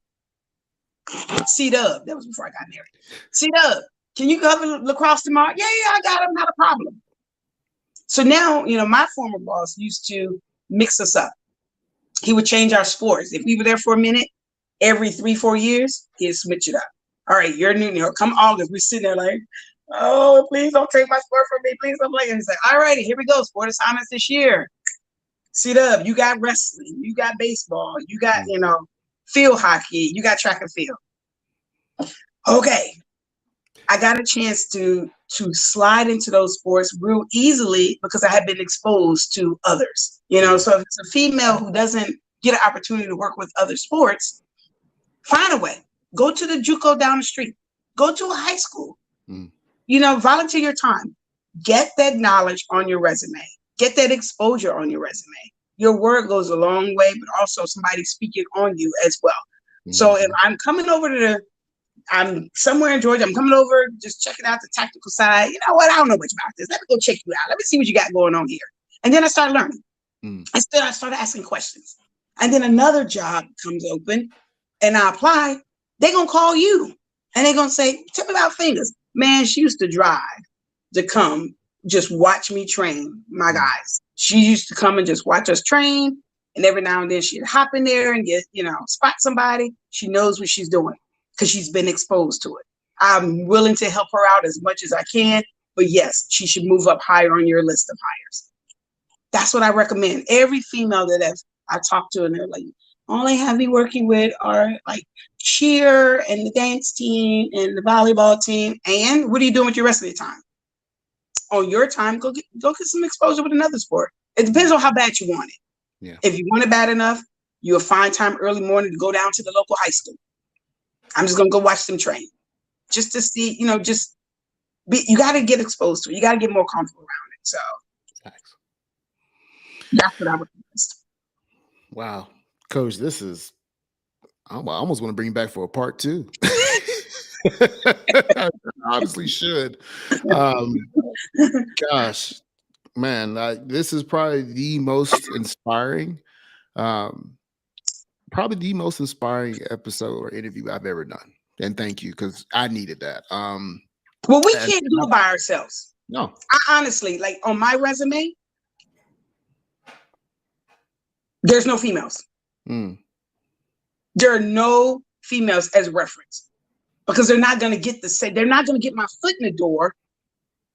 C-Dub, that was before I got married. "C-Dub, can you cover lacrosse tomorrow?" "Yeah, yeah, I got him. Not a problem." So now, my former boss used to mix us up. He would change our sports. If we were there for a minute, every 3, 4 years, he'd switch it up. All right, you're new. Come August, we sitting there like, oh, please don't take my sport from me. Please don't play. And he's like, all righty, here we go. Sport assignments this year. Sit up. You got wrestling. You got baseball. You got, field hockey. You got track and field. Okay. I got a chance to slide into those sports real easily because I had been exposed to others. So if it's a female who doesn't get an opportunity to work with other sports, find a way. Go to the JUCO down the street. Go to a high school. Volunteer your time. Get that knowledge on your resume. Get that exposure on your resume. Your word goes a long way, but also somebody speaking on you as well. So if I'm coming over I'm somewhere in Georgia, I'm coming over, just checking out the tactical side. You know what? I don't know much about this. Let me go check you out. Let me see what you got going on here. And then I started learning. I started asking questions. And then another job comes open and I apply. They're going to call you and they're going to say, tell me about Fingers. Man, she used to drive to come just watch me train my guys. She used to come and just watch us train. And every now and then she'd hop in there and get, spot somebody. She knows what she's doing because she's been exposed to it. I'm willing to help her out as much as I can. But yes, she should move up higher on your list of hires. That's what I recommend. Every female that I talk to, and they're like, all they have me working with are like cheer and the dance team and the volleyball team. And what are you doing with your rest of your time? On your time, go get some exposure with another sport. It depends on how bad you want it.
Yeah.
If you want it bad enough, you'll find time early morning to go down to the local high school. I'm just gonna go watch them train, just to see. You got to get exposed to it. You got to get more comfortable around it. So that's what I would suggest.
Wow, Coach, this is. I almost want to bring you back for a part 2. I honestly should. Gosh, man, this is probably the most inspiring, episode or interview I've ever done. And thank you, because I needed that.
Well, we can't do it by ourselves.
No,
I honestly, like on my resume, there's no females. There are no females as reference because they're not going to get they're not going to get my foot in the door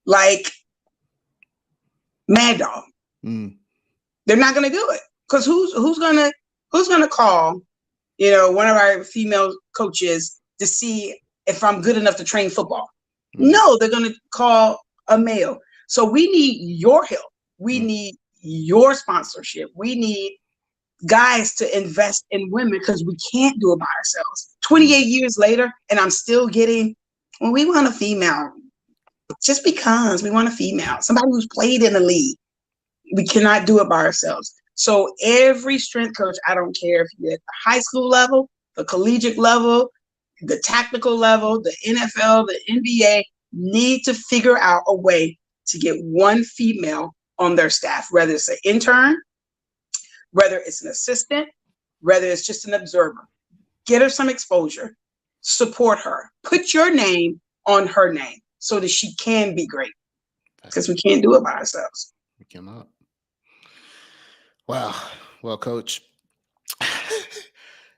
like Mad Dog. They're not going to do it because who's going to call, one of our female coaches to see if I'm good enough to train football? No, they're going to call a male. So we need your help. We need your sponsorship. We need guys to invest in women because we can't do it by ourselves. 28 years later, and I'm still getting, well, we want a female. Just because we want a female, somebody who's played in the league. We cannot do it by ourselves. So every strength coach, I don't care if you're at the high school level, the collegiate level, the tactical level, the NFL, the NBA, need to figure out a way to get one female on their staff, whether it's an intern, whether it's an assistant, whether it's just an observer. Get her some exposure, support her, put your name on her name so that she can be great, because we can't do it by ourselves.
We cannot. Wow. Well, Coach,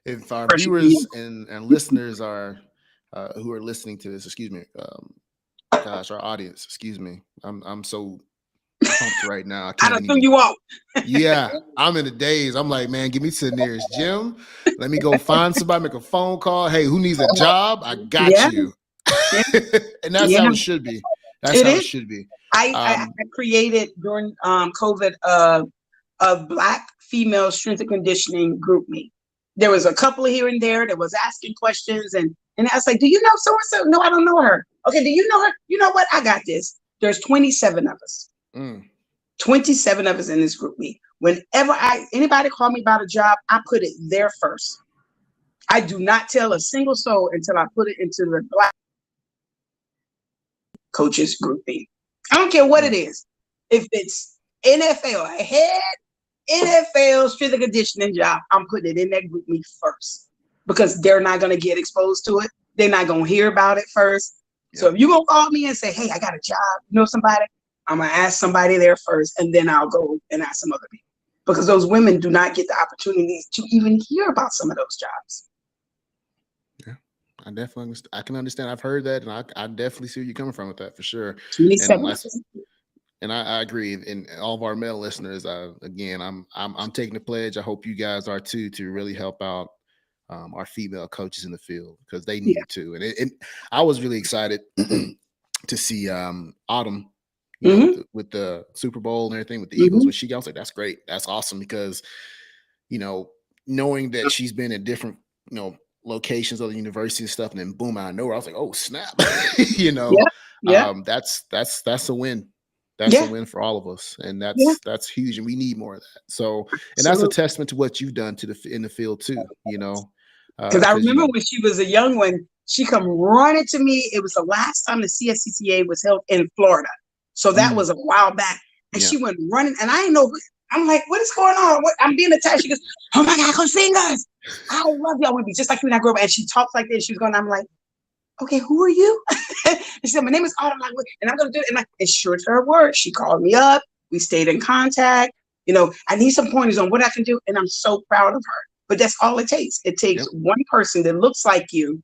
if our viewers and listeners are who are listening to this, our audience, I'm so pumped right now.
I don't think you out.
Yeah, I'm in a daze. I'm like, man, give me to the nearest gym. Let me go find somebody, make a phone call. Hey, who needs a job? I got you. And that's how it should be. That's how it should be.
I created during COVID a Black female strength and conditioning group meet. There was a couple here and there that was asking questions, and I was like, do you know so-and-so? No, I don't know her. Okay, do you know her? You know what? I got this. There's 27 of us. 27 of us in this group meet. Whenever anybody call me about a job, I put it there first. I do not tell a single soul until I put it into the Black coaches group meet. I don't care what it is. If it's NFL, a head NFL strength and conditioning job, I'm putting it in that group meet first, because they're not going to get exposed to it. They're not going to hear about it first. So if you're going to call me and say, hey, I got a job, you know somebody, I'm going to ask somebody there first, and then I'll go and ask some other people, because those women do not get the opportunities to even hear about some of those jobs.
Yeah, I definitely I can understand. I've heard that, and I definitely see where you're coming from with that for sure. And
27.
I agree. And all of our male listeners, again, I'm taking the pledge. I hope you guys are too, to really help out our female coaches in the field, because they need
Yeah.
it too. And I was really excited to see Autumn,
Mm-hmm.
with the Super Bowl and everything with the Eagles.
Mm-hmm.
When I was like, that's great, that's awesome, because you know, knowing that she's been in different, locations of the university and stuff, and then boom, out of nowhere, I was like, oh snap, you know,
Yeah. Yeah.
that's a win. That's a
Yeah.
win for all of us, and
Yeah.
that's huge, and we need more of that. So, and that's a
Absolutely.
testament to what you've done to in the field too.
Because I
Because
remember when she was a young one, she come running to me. It was the last time the CSCCA was held in Florida. So that was a while back. And
yeah,
she went running, and I didn't know. I'm like, what is going on? I'm being attacked. She goes, oh my God, Coach Fingers. I love you. I want to be just like you when I grow up. And she talks like this. She was going, I'm like, okay, who are you? And she said, my name is Autumn. I'm like, and I'm going to do it. And sure to her word, she called me up. We stayed in contact. I need some pointers on what I can do. And I'm so proud of her. But that's all it takes. It takes
yep,
one person that looks like you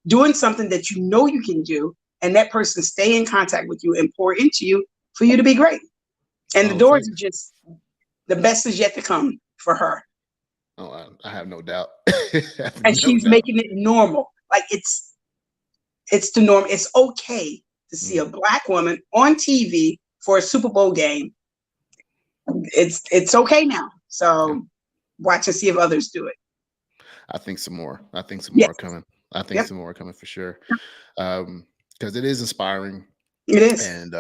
doing something that you know you can do, and that person stay in contact with you and pour into you for you to be great.
that's
And the
all it
doors are
takes.
just, the best is yet to come for her.
Oh, I have no doubt. I have
And
no
she's
doubt.
making it normal. Like it's the norm. It's okay to see a
Mm,
Black woman on TV for a Super Bowl game. It's okay now.
yeah.
So watch and see if others do it.
I think some more. I think some more
Yes.
are coming. I think
Yep.
some more are coming for sure. Because it is inspiring,
It is.
and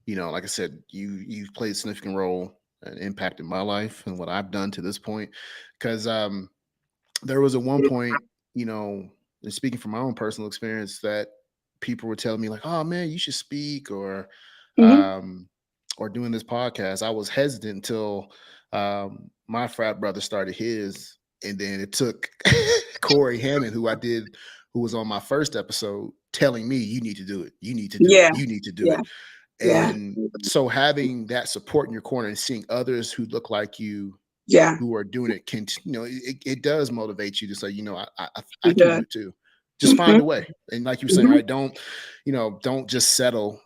like I said, you've played a significant role and impacted my life and what I've done to this point. Because there was at one point, and speaking from my own personal experience, that people were telling me like, "Oh man, you should speak,"
Mm-hmm.
um, or doing this podcast. I was hesitant until my frat brother started his, and then it took Corey Hammond, who was on my first episode, telling me, "You need to do it. You need to do it.
Yeah.
You need to do
Yeah.
it."
Yeah.
And so having that support in your corner and seeing others who look like you,
Yeah.
who are doing it, can it does motivate you to say, I
It
can do
does.
it too. Just find
Mm-hmm.
a way. And like you were saying,
Mm-hmm.
right? Don't just settle.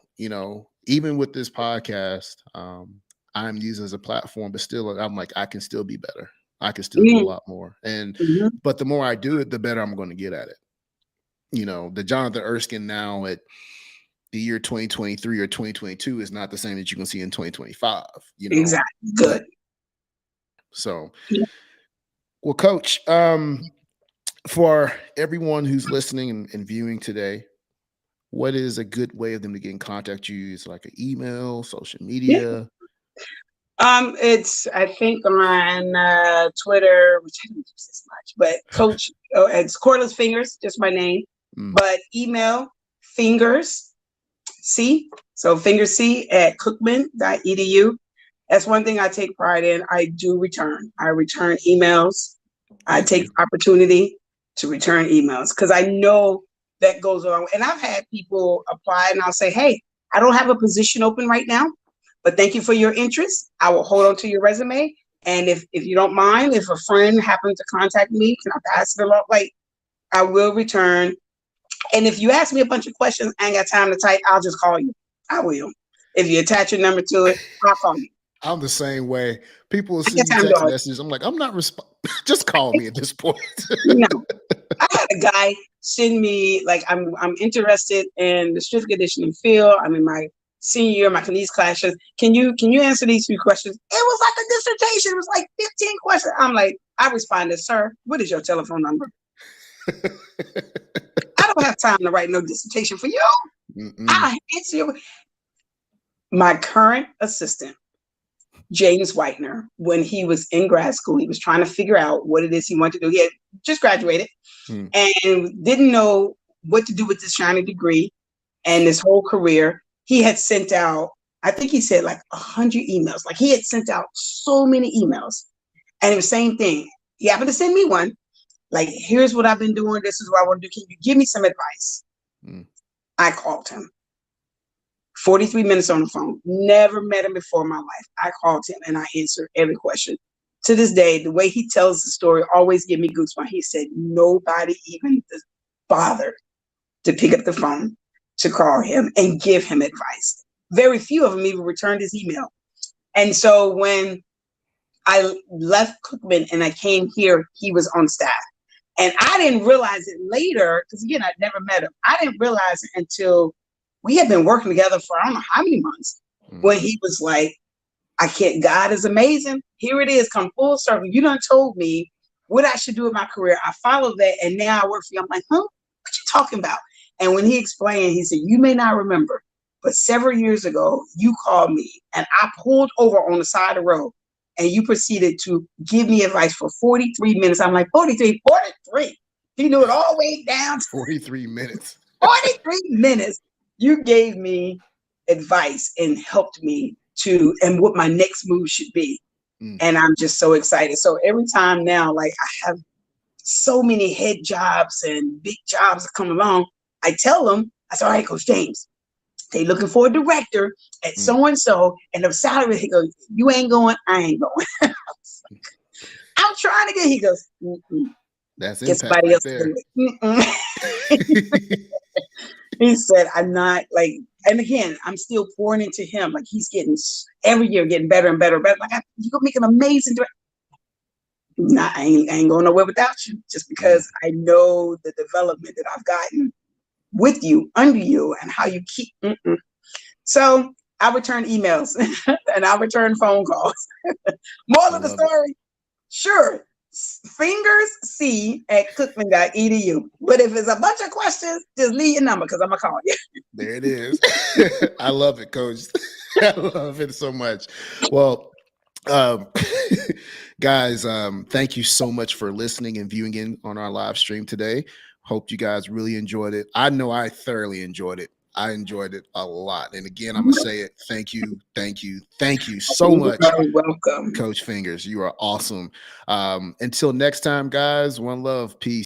Even with this podcast, I'm using as a platform, but still, I'm like, I can still be better. I can still do a lot more. And
Mm-hmm.
but the more I do it, the better I'm going to get at it. The Jonathan Erskine now at the year 2023 or 2022 is not the same that you can see in 2025.
Exactly. Good.
So, well, Coach, for everyone who's listening and viewing today, what is a good way of them to get in contact you? Is like an email, social
Yeah.
media?
It's I think on Twitter, which I don't use this much, but Coach, it's Corliss Fingers, just my name.
Mm,
But email fingers c so fingers c at cookman.edu. That's one thing I take pride in. I do return. I return emails. I
thank
take
you.
opportunity to return emails because I know that goes on. And I've had people apply and I'll say, hey, I don't have a position open right now, but thank you for your interest. I will hold on to your resume. And if you don't mind, if a friend happens to contact me, can I pass it along? Like, I will return. And if you ask me a bunch of questions, I ain't got time to type, I'll just call you. I will. If you attach your number to it, I'll call you.
I'm the same way. People will
I got
send you
time to
text
do it.
messages. I'm like, I'm not just call me at this point.
No. I had a guy send me like I'm interested in the strength conditioning field. I'm in my senior year, my these classes. Can you answer these few questions? It was like a dissertation. It was like 15 questions. I'm like, I responded, sir, what is your telephone number? I don't have time to write no dissertation for you. I answer you. My current assistant, James Whitener, when he was in grad school, he was trying to figure out what it is he wanted to do. He had just graduated
Mm,
and didn't know what to do with this shiny degree and this whole career. He had sent out, I think he said like 100 emails. Like he had sent out so many emails. And it was the same thing. He happened to send me one. Like, here's what I've been doing. This is what I want to do. Can you give me some advice?
mm.
I called him. 43 minutes on the phone. Never met him before in my life. I called him and I answered every question. To this day, the way he tells the story always give me goosebumps. He said, nobody even bothered to pick up the phone to call him and give him advice. Very few of them even returned his email. And so when I left Cookman and I came here, he was on staff. And I didn't realize it later, because again, I'd never met him. I didn't realize it until we had been working together for I don't know how many months, when he was like, I can't, God is amazing. Here it is, come full circle. You done told me what I should do with my career. I followed that, and now I work for you. I'm like, huh? What you talking about? And when he explained, he said, you may not remember, but several years ago, you called me, and I pulled over on the side of the road, and you proceeded to give me advice for 43 minutes. I'm like, 43. He knew it all the way down to
43 minutes.
43 minutes. You gave me advice and helped me and what my next move should be. And I'm just so excited. So every time now, like I have so many head jobs and big jobs that come along, I tell them, I say, all right, Coach James, they looking for a director at so-and-so, and the salary, he goes, you ain't going, I ain't going. I'm trying to get, he goes,
that's
get
impact
somebody
right
else
there.
to do it. He said, I'm not like, and again, I'm still pouring into him. Like he's getting every year getting better and better and better. Like you gonna make an amazing director. Nah, I ain't going nowhere without you, just because I know the development that I've gotten with you, under you, and how you keep. So I return emails and I return phone calls. Moral of the story, sure, fingers see at cookman.edu. But if it's a bunch of questions, just leave your number because I'm gonna call you.
There it is. I love it, Coach. I love it so much. Well, guys, thank you so much for listening and viewing in on our live stream today. Hope you guys really enjoyed it. I know I thoroughly enjoyed it. I enjoyed it a lot. And again, I'm gonna say it. Thank you so much.
You're welcome.
Coach Fingers. You are awesome. Until next time, guys, one love, peace.